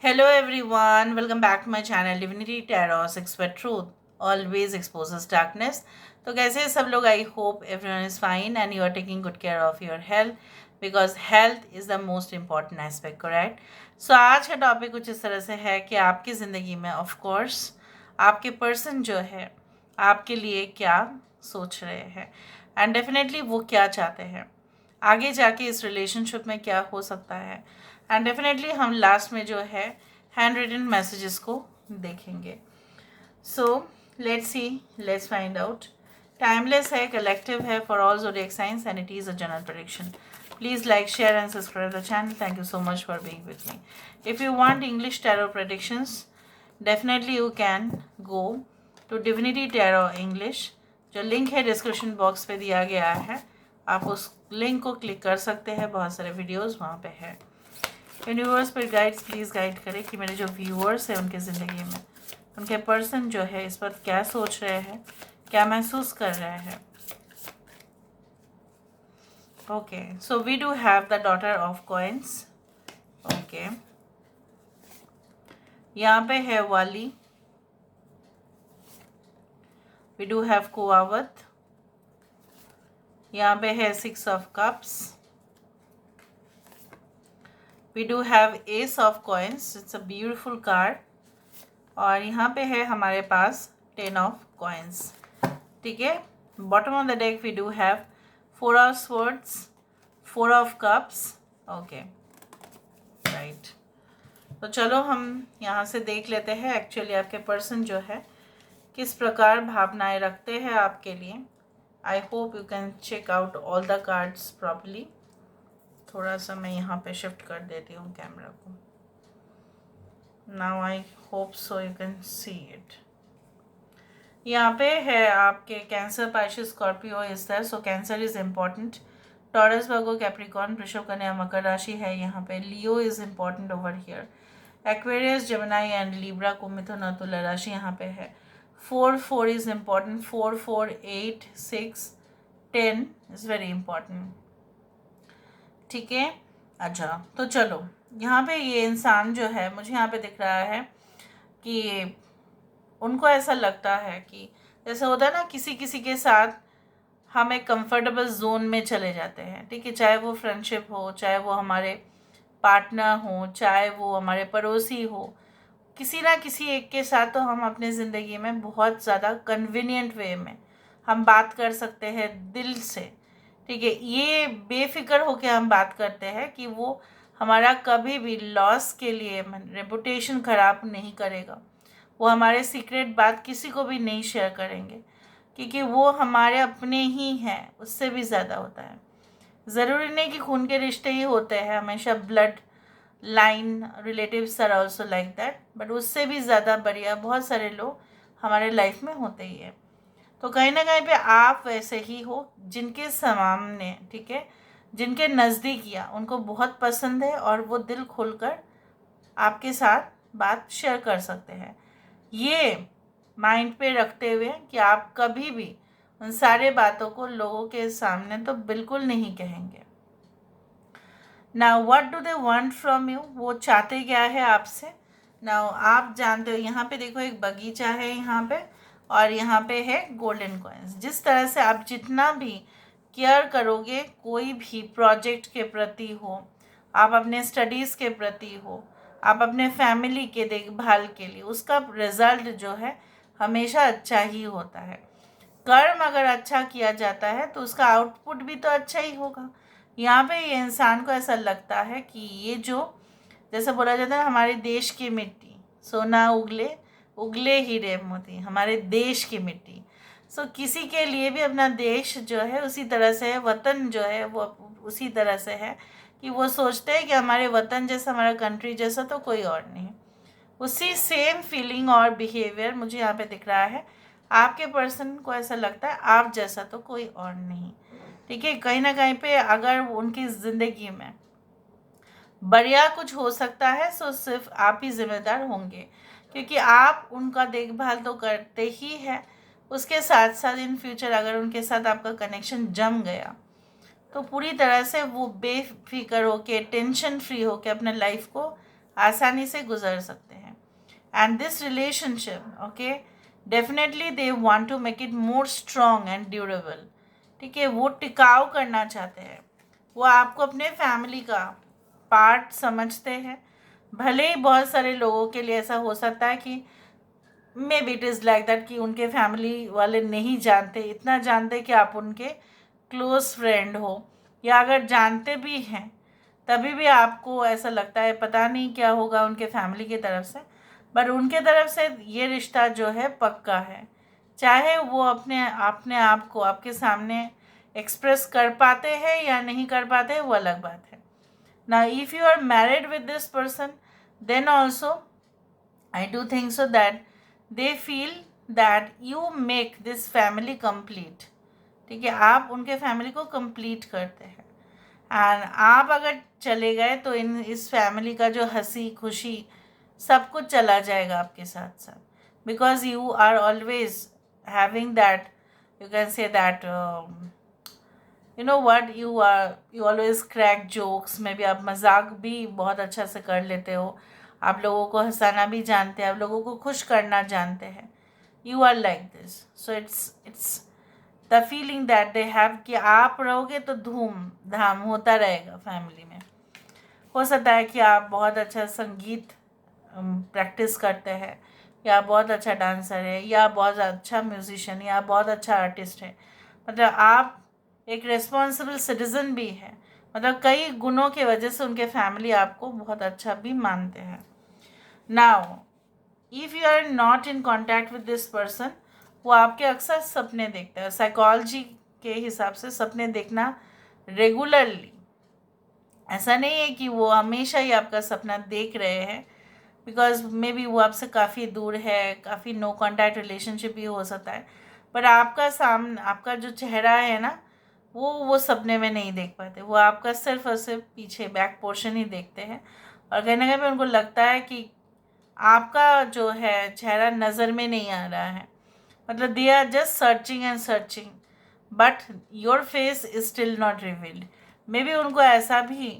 Hello everyone, welcome back to my channel Divinity Tarot 6 where truth always exposes darkness. तो कैसे हैं सब लोग? I hope everyone is fine and you are taking good care of your health because health is the most important aspect, correct? So आज का topic कुछ इस तरह से है कि आपकी ज़िंदगी में ऑफ कोर्स आपके पर्सन जो है आपके लिए क्या सोच रहे हैं एंड डेफिनेटली वो क्या चाहते हैं, आगे जाके इस रिलेशनशिप में क्या हो सकता है एंड डेफिनेटली हम लास्ट में जो है हैंड रिटन मैसेजेस को देखेंगे. So let's see, let's find out. Timeless है, कलेक्टिव है for all zodiac science and it is a general prediction. Please like, share and subscribe the channel. Thank you so much for being with me. If you want English tarot predictions, definitely you can go to Divinity Tarot English. जो link है description box पे दिया गया है, आप उस link को click कर सकते हैं. बहुत सारे वीडियोस वहाँ पे है. यूनिवर्स पर गाइड्स प्लीज़ गाइड करें कि मेरे जो व्यूअर्स हैं उनके ज़िंदगी में उनके पर्सन जो है इस वक्त क्या सोच रहे हैं, क्या महसूस कर रहे हैं. Okay, so we do have the daughter of coins. Okay, यहाँ पे है वाली. वी डू हैव कुआवत. यहाँ पे है 6 of cups. We do have ace of coins. It's a beautiful card. और यहाँ पे है हमारे पास 10 ऑफ कॉइन्स. ठीक है. Bottom of the deck we do have 4 of swords, 4 of cups. Okay, right. तो चलो हम यहाँ से देख लेते हैं एक्चुअली आपके पर्सन जो है किस प्रकार भावनाएं रखते हैं आपके लिए. I hope you can check out all the cards properly. थोड़ा सा मैं यहाँ पे शिफ्ट कर देती हूँ कैमरा को. Now I hope so you can see it. यहाँ पे है आपके Cancer, Pisces, Scorpio is there. So Cancer is important. Taurus, Virgo, Capricorn, वृषभ, कन्या, मकर राशि है यहाँ पे. Leo is important over here. Aquarius, Gemini and Libra को मिथुन और तुला राशि यहाँ पे है. 4 is important. 4 8 6 10 is very important. ठीक है. अच्छा, तो चलो यहाँ पे ये इंसान जो है मुझे यहाँ पे दिख रहा है कि उनको ऐसा लगता है कि जैसे होता है ना किसी किसी के साथ हम एक कंफर्टेबल जोन में चले जाते हैं. ठीक है, चाहे वो फ्रेंडशिप हो, चाहे वो हमारे पार्टनर हो, चाहे वो हमारे पड़ोसी हो, किसी ना किसी एक के साथ तो हम अपने ज़िंदगी में बहुत ज़्यादा कन्वीनियंट वे में हम बात कर सकते हैं दिल से. ठीक है, ये बेफिक्र होकर हम बात करते हैं कि वो हमारा कभी भी लॉस के लिए रेपुटेशन ख़राब नहीं करेगा. वो हमारे सीक्रेट बात किसी को भी नहीं शेयर करेंगे क्योंकि वो हमारे अपने ही हैं. उससे भी ज़्यादा होता है. ज़रूरी नहीं कि खून के रिश्ते ही होते हैं हमेशा. Blood line relatives are also like that, but उससे भी ज़्यादा बढ़िया बहुत सारे लोग हमारे लाइफ में होते ही है. तो कहीं ना कहीं पे आप वैसे ही हो जिनके सामने, ठीक है, जिनके नज़दीक या उनको बहुत पसंद है और वो दिल खोलकर आपके साथ बात शेयर कर सकते हैं. ये माइंड पे रखते हुए कि आप कभी भी उन सारे बातों को लोगों के सामने तो बिल्कुल नहीं कहेंगे. Now what do they want from you, वो चाहते क्या है आपसे. नाउ आप जानते हो यहाँ पे देखो एक बगीचा है यहाँ पे और यहाँ पे है गोल्डन कॉइन्स. जिस तरह से आप जितना भी केयर करोगे कोई भी प्रोजेक्ट के प्रति हो, आप अपने स्टडीज़ के प्रति हो, आप अपने फैमिली के देखभाल के लिए, उसका रिज़ल्ट जो है हमेशा अच्छा ही होता है. कर्म अगर अच्छा किया जाता है तो उसका आउटपुट भी तो अच्छा ही होगा. यहाँ पे ये इंसान को ऐसा लगता है कि ये जो जैसे बोला जाता है हमारे देश की मिट्टी, सोना उगले उगले हीरे मोती, हमारे देश की मिट्टी. सो किसी के लिए भी अपना देश जो है उसी तरह से है, वतन जो है वो उसी तरह से है कि वो सोचते हैं कि हमारे वतन जैसा, हमारा कंट्री जैसा तो कोई और नहीं. उसी सेम फीलिंग और बिहेवियर मुझे यहाँ पे दिख रहा है. आपके पर्सन को ऐसा लगता है आप जैसा तो कोई और नहीं. ठीक है, कहीं ना कहीं पे अगर उनकी ज़िंदगी में बढ़िया कुछ हो सकता है तो सिर्फ आप ही जिम्मेदार होंगे क्योंकि आप उनका देखभाल तो करते ही है. उसके साथ साथ इन फ्यूचर अगर उनके साथ आपका कनेक्शन जम गया तो पूरी तरह से वो बेफिक्र होके, टेंशन फ्री होके अपने लाइफ को आसानी से गुजर सकते हैं. And this relationship, okay, definitely they want to make it more strong and durable. ठीक है, वो टिकाऊ करना चाहते हैं. वो आपको अपने फैमिली का पार्ट समझते हैं. भले ही बहुत सारे लोगों के लिए ऐसा हो सकता है कि may be it is like that कि उनके फैमिली वाले नहीं जानते, इतना जानते कि आप उनके क्लोज फ्रेंड हो, या अगर जानते भी हैं तभी भी आपको ऐसा लगता है पता नहीं क्या होगा उनके फैमिली की तरफ से. बट उनके तरफ से ये रिश्ता जो है पक्का है. चाहे वो अपने आप को आपके सामने एक्सप्रेस कर पाते हैं या नहीं कर पाते हैं, वो अलग बात है. ना if you are married with this person, then also I do think so that they feel that you make this family complete. ठीक है, आप उनके फैमिली को कंप्लीट करते हैं. एंड आप अगर चले गए तो इस फैमिली का जो हंसी खुशी सब कुछ चला जाएगा आपके साथ साथ. Because you are always having that, you can say that you know what, you always crack jokes में भी आप मजाक भी बहुत अच्छा से कर लेते हो. आप लोगों को हंसाना भी जानते हैं, आप लोगों को खुश करना जानते हैं. You are like this. So it's the feeling that they have कि आप रहोगे तो धूम धाम होता रहेगा फैमिली में. हो सकता है कि आप बहुत अच्छा संगीत प्रैक्टिस करते हैं, या बहुत अच्छा डांसर है, या बहुत अच्छा म्यूजिशियन, या बहुत अच्छा आर्टिस्ट है. मतलब आप एक रिस्पॉन्सिबल सिटीज़न भी है. मतलब कई गुणों की वजह से उनके फैमिली आपको बहुत अच्छा भी मानते हैं. Now if you are not in contact with this person, वो आपके अक्सर सपने देखते हैं. साइकोलॉजी के हिसाब से सपने देखना रेगुलरली, ऐसा नहीं है कि वो हमेशा ही आपका सपना देख रहे हैं. बिकॉज मे बी वो आपसे काफ़ी दूर है, काफ़ी नो कॉन्टैक्ट रिलेशनशिप भी हो सकता है. पर आपका जो चेहरा है ना, वो सपने में नहीं देख पाते. वो आपका सिर्फ और सिर्फ पीछे बैक पोर्शन ही देखते हैं. और कहीं ना कहीं पे उनको लगता है कि आपका जो है चेहरा नज़र में नहीं आ रहा है. मतलब they are just searching and searching, but your face is still not revealed. Maybe उनको ऐसा भी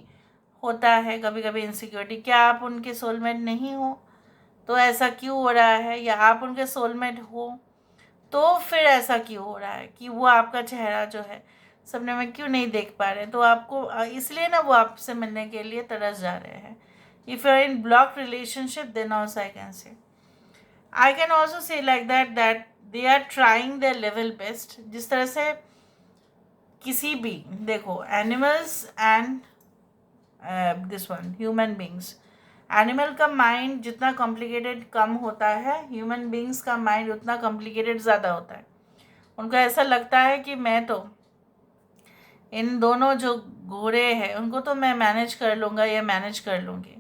होता है कभी कभी इनसिक्योरिटी, क्या आप उनके सोलमेट नहीं हो तो ऐसा क्यों हो रहा है, या आप उनके सोलमेट हो तो फिर ऐसा क्यों हो रहा है कि वो आपका चेहरा जो है सपने में क्यों नहीं देख पा रहे. तो आपको इसलिए ना वो आपसे मिलने के लिए तरस जा रहे हैं. If you are in block relationship, then also I can also say like that they are trying their level best. जिस तरह से किसी भी, देखो, animals and this one human beings, animal का माइंड जितना कॉम्प्लिकेटेड कम होता है, ह्यूमन बींग्स का माइंड उतना कॉम्प्लिकेटेड ज़्यादा होता है. उनको ऐसा लगता है कि मैं तो इन दोनों जो घोड़े हैं उनको तो मैं मैनेज कर लूँगा या मैनेज कर लूँगी.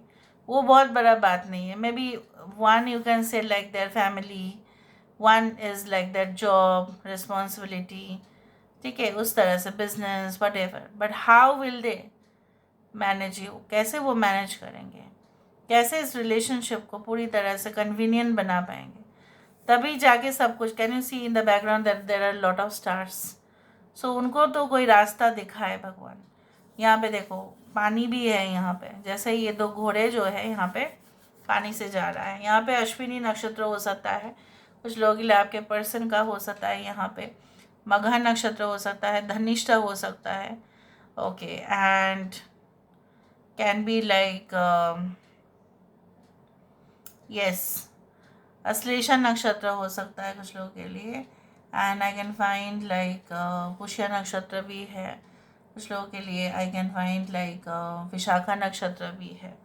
वो बहुत बड़ा बात नहीं है. May be one you can से like their family, one is like their job responsibility. ठीक है, उस तरह से business what ever. But how will they manage you, कैसे वो मैनेज करेंगे, कैसे इस रिलेशनशिप को पूरी तरह से कन्वीनियंट बना पाएंगे. तभी जाके सब कुछ. Can you see in the background that there are lot of stars. So उनको तो कोई रास्ता दिखाए भगवान. यहाँ पे देखो पानी भी है यहाँ पे. जैसे ये दो घोड़े जो है यहाँ पे पानी से जा रहा है. यहाँ पे अश्विनी नक्षत्र हो सकता है कुछ लोगों के लिए, आपके पर्सन का हो सकता है. यहाँ पे मघा नक्षत्र हो सकता है, धनिष्ठा हो सकता है. Okay, and can be like yes, Ashlesha नक्षत्र हो सकता है कुछ लोगों के लिए. And I can find like Pushya नक्षत्र भी है कुछ लोगों के लिए. I can find like Vishakha नक्षत्र भी है.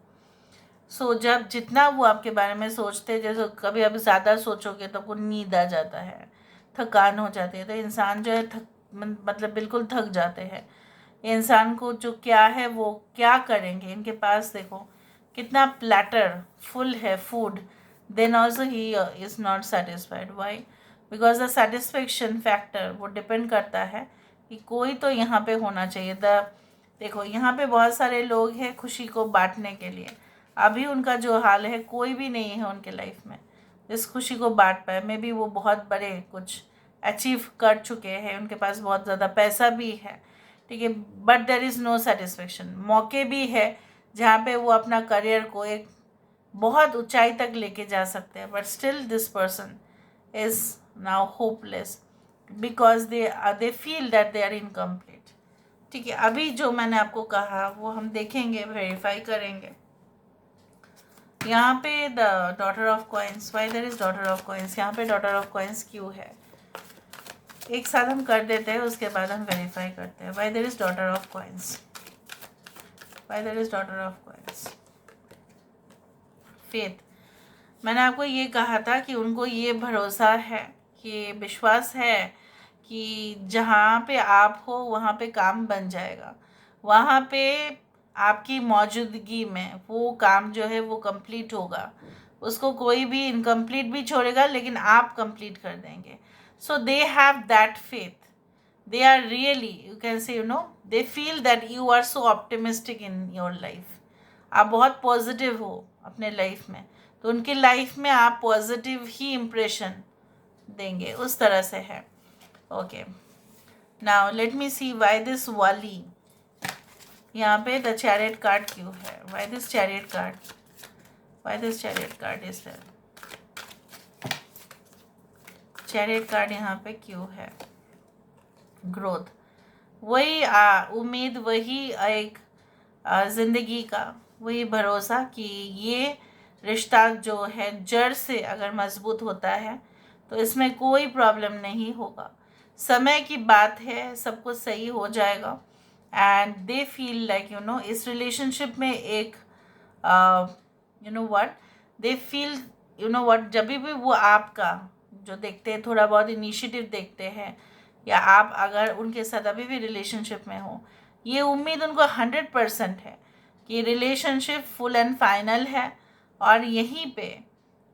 सो जब जितना वो आपके बारे में सोचते, जैसे कभी अब ज़्यादा सोचोगे तो आपको नींद आ जाता है, थकान हो जाती है. तो इंसान जो है मतलब बिल्कुल थक जाते हैं. इंसान को जो क्या है वो क्या करेंगे. इनके पास देखो कितना प्लेटर फुल है food, then also he is not satisfied. Why? Because the satisfaction factor वो डिपेंड करता है कि कोई तो यहाँ पे होना चाहिए. देखो यहाँ पे बहुत सारे लोग हैं खुशी को बांटने के लिए. अभी उनका जो हाल है कोई भी नहीं है उनके लाइफ में इस खुशी को बांट पाए. मे बी वो बहुत बड़े कुछ अचीव कर चुके हैं, उनके पास बहुत ज़्यादा पैसा भी है. ठीक है, but there is no satisfaction. मौके भी है जहाँ पे वो अपना करियर को एक बहुत ऊंचाई तक लेके जा सकते हैं, but still this person is now hopeless because they feel that they are incomplete. ठीक है, अभी जो मैंने आपको कहा वो हम देखेंगे, वेरीफाई करेंगे। यहाँ पे the daughter of coins, why there is daughter of coins, यहाँ पे डॉटर ऑफ कॉइन्स क्यों है, एक साथ हम कर देते हैं, उसके बाद हम वेरीफाई करते हैं। Why there is daughter of coins, why there is daughter of coins, faith. मैंने आपको ये कहा था कि उनको ये भरोसा है, कि विश्वास है कि जहाँ पे आप हो वहाँ पे काम बन जाएगा, वहाँ पे आपकी मौजूदगी में वो काम जो है वो कंप्लीट होगा। उसको कोई भी इनकम्प्लीट भी छोड़ेगा लेकिन आप कंप्लीट कर देंगे। So they have that faith, they are really, you can say they feel that you are so optimistic in your life. आप बहुत पॉजिटिव हो अपने लाइफ में, तो उनकी लाइफ में आप पॉजिटिव ही इम्प्रेशन देंगे, उस तरह से है। Okay, now let me see why this वाली, यहाँ पे द चैरियट कार्ड क्यों है, why this chariot card, why this chariot card is there, chariot card यहाँ पे क्यों है, ग्रोथ, वही उम्मीद, वही एक ज़िंदगी का वही भरोसा कि ये रिश्ता जो है जड़ से अगर मजबूत होता है तो इसमें कोई प्रॉब्लम नहीं होगा, समय की बात है, सब कुछ सही हो जाएगा। एंड दे फील लाइक इस रिलेशनशिप में एक व्हाट दे फील, व्हाट जब भी वो आपका जो देखते हैं, थोड़ा बहुत इनिशिएटिव देखते हैं, या आप अगर उनके साथ अभी भी रिलेशनशिप में हो, ये उम्मीद उनको 100% है कि रिलेशनशिप फुल एंड फाइनल है, और यहीं पे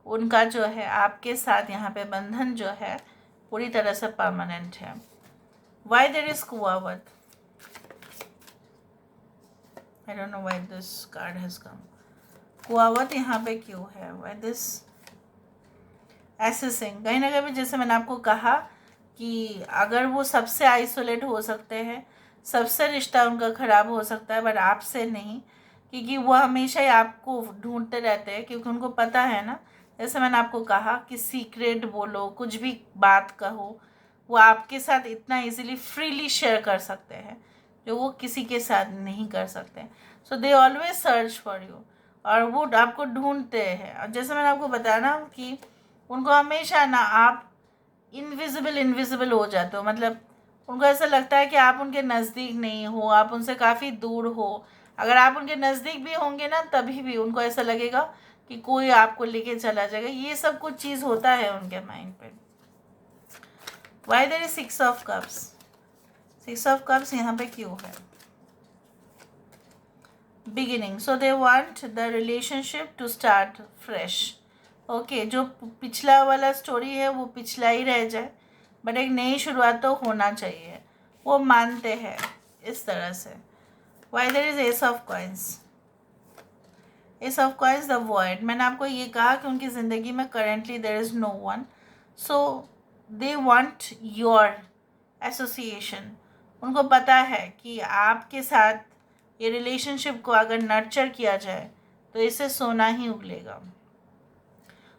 उनका जो है आपके साथ यहाँ पे बंधन जो है पूरी तरह से परमानेंट है। वाई देयर इज कुआवत, I don't know why this card has come, कुआवत यहाँ पे क्यों है, व्हाई दिस एसेसिंग, कहीं ना कहीं जैसे मैंने आपको कहा कि अगर वो सबसे आइसोलेट हो सकते हैं, सबसे रिश्ता उनका ख़राब हो सकता है, बट आपसे नहीं, क्योंकि वो हमेशा ही आपको ढूंढते रहते हैं, क्योंकि उनको पता है ना, जैसे मैंने आपको कहा कि सीक्रेट बोलो, कुछ भी बात कहो, वो आपके साथ इतना इजीली फ्रीली शेयर कर सकते हैं जो वो किसी के साथ नहीं कर सकते। So they always search for you, और वो आपको ढूंढते हैं। और जैसे मैंने आपको बताया ना कि उनको हमेशा ना आप इनविजिबल हो जाते हो, मतलब उनको ऐसा लगता है कि आप उनके नज़दीक नहीं हो, आप उनसे काफ़ी दूर हो। अगर आप उनके नज़दीक भी होंगे ना, तभी भी उनको ऐसा लगेगा कि कोई आपको लेके चला जाएगा, ये सब कुछ चीज़ होता है उनके माइंड पे। Why there is 6 of cups, 6 of cups यहाँ पे क्यों है, beginning, so they want the relationship to start fresh. Okay, जो पिछला वाला स्टोरी है वो पिछला ही रह जाए, बट एक नई शुरुआत तो होना चाहिए, वो मानते हैं इस तरह से। Why there is ace of coins, ace of coins the void, मैंने आपको ये कहा कि उनकी ज़िंदगी में currently there is no one, so they want your association. उनको पता है कि आपके साथ ये रिलेशनशिप को अगर नर्चर किया जाए तो इससे सोना ही उगलेगा,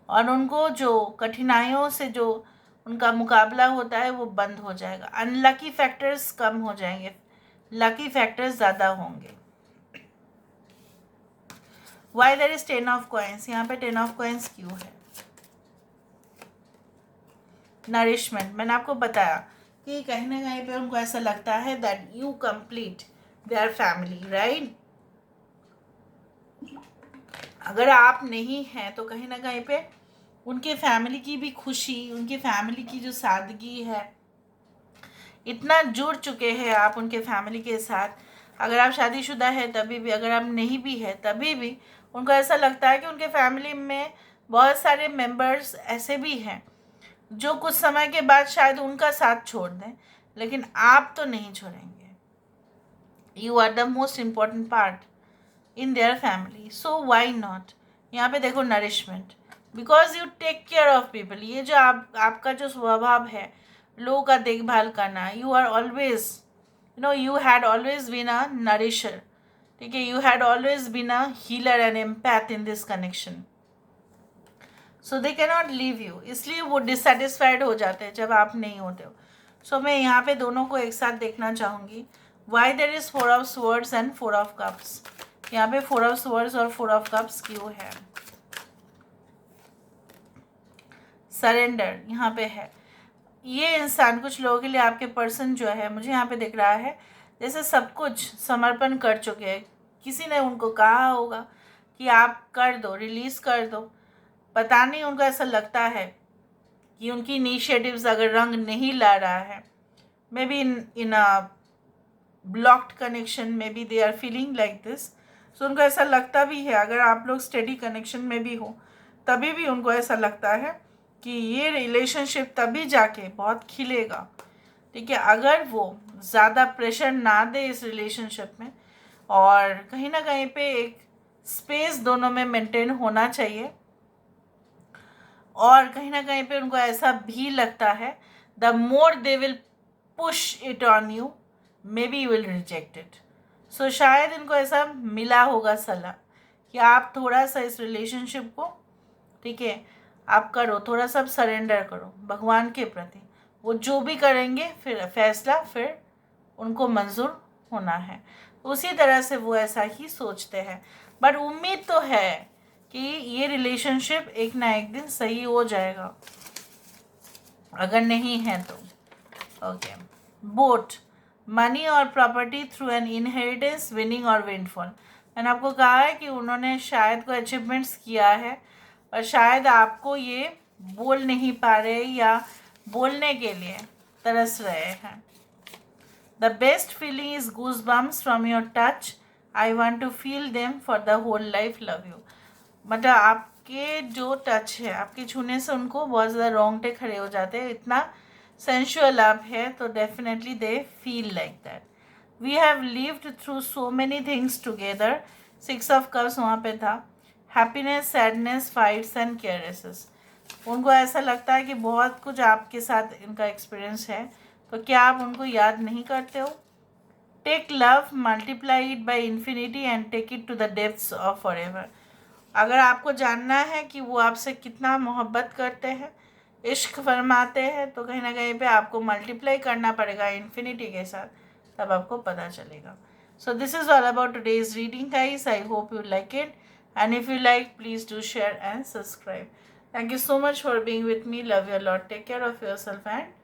और उनको जो कठिनाइयों से जो उनका मुकाबला होता है वो बंद हो जाएगा, अनलकी फैक्टर्स कम हो जाएंगे, लकी फैक्टर्स ज़्यादा होंगे। Why there is 10 of coins, यहाँ पे 10 ऑफ कॉइन्स क्यों है, नरिशमेंट, मैंने आपको बताया कि कहीं ना कहीं पे उनको ऐसा लगता है that you complete their family, right. अगर आप नहीं हैं तो कहीं ना कहीं पे उनके फैमिली की भी खुशी, उनकी फैमिली की जो सादगी है, इतना जुड़ चुके हैं आप उनके फैमिली के साथ। अगर आप शादीशुदा है तभी भी, अगर आप नहीं भी है तभी भी, उनको ऐसा लगता है कि उनके फैमिली में बहुत सारे मेंबर्स ऐसे भी हैं जो कुछ समय के बाद शायद उनका साथ छोड़ दें, लेकिन आप तो नहीं छोड़ेंगे। You are the most important part in their family, so why not. यहाँ पे देखो nourishment, because you take care of people, ये जो आपका जो स्वभाव है लोगों का देखभाल करना, you are always you had always been a nourisher, ठीक है, you had always been a healer and empath in this connection. So they can not leave you, इसलिए वो डिससेटिस्फाइड हो जाते हैं जब आप नहीं होते हो. सो मैं यहाँ पे दोनों को एक साथ देखना चाहूँगी. Why there is 4 of swords and 4 of cups. यहाँ पे 4 ऑफ स्वर्ड्स और 4 ऑफ कप्स क्यों है? सरेंडर यहाँ पे है. ये इंसान, कुछ लोगों के लिए आपके पर्सन जो है, मुझे यहाँ पे दिख रहा है जैसे सब कुछ समर्पण कर चुके हैं. किसी ने उनको कहा होगा कि आप कर दो, रिलीज कर दो. पता नहीं उनको ऐसा लगता है कि उनकी इनिशिएटिव्स अगर रंग नहीं ला रहा है, maybe in a blocked connection, maybe they are feeling like this. So उनको ऐसा लगता भी है, अगर आप लोग स्टेडी कनेक्शन में भी हो तभी भी उनको ऐसा लगता है कि ये रिलेशनशिप तभी जाके बहुत खिलेगा. ठीक है, अगर वो ज़्यादा प्रेशर ना दे इस रिलेशनशिप में, और कहीं ना कहीं पे एक स्पेस दोनों में मेंटेन होना चाहिए. और कहीं ना कहीं पे उनको ऐसा भी लगता है the more they will push it on you, maybe you will reject it. So शायद इनको ऐसा मिला होगा सलाह कि आप थोड़ा सा इस रिलेशनशिप को, ठीक है, आप करो, थोड़ा सा सरेंडर करो भगवान के प्रति. वो जो भी करेंगे फिर फैसला फिर उनको मंजूर होना है. उसी तरह से वो ऐसा ही सोचते हैं. बट उम्मीद तो है कि ये रिलेशनशिप एक ना एक दिन सही हो जाएगा, अगर नहीं है तो. ओके. बोट, मनी और property through an inheritance, winning और विंडफॉल. मैंने आपको कहा है कि उन्होंने शायद कोई अचीवमेंट्स किया है और शायद आपको ये बोल नहीं पा रहे या बोलने के लिए तरस रहे हैं. The best feeling is goose bumps from your touch. I want to feel them for the whole life. Love you. मतलब आपके जो टच है, आपके छूने से उनको बहुत ज़्यादा रोंगटे खड़े हो जाते हैं. इतना सेंशुअल आप है तो definitely they feel like that. We have lived through so many things together. 6 of cups वहाँ पे था. Happiness, sadness, fights and carenesses. उनको ऐसा लगता है कि बहुत कुछ आपके साथ इनका एक्सपीरियंस है, तो क्या आप उनको याद नहीं करते हो? Take love, multiply it by infinity and take it to the depths of forever. अगर आपको जानना है कि वो आपसे कितना मोहब्बत करते हैं, इश्क फरमाते हैं, तो कहीं ना कहीं पे आपको मल्टीप्लाई करना पड़ेगा इन्फिनिटी के साथ, तब आपको पता चलेगा. So this is all about today's reading guys. I hope you like it, and if you like, please do share and subscribe. Thank you so much for being with me. Love you a lot. Take care of yourself and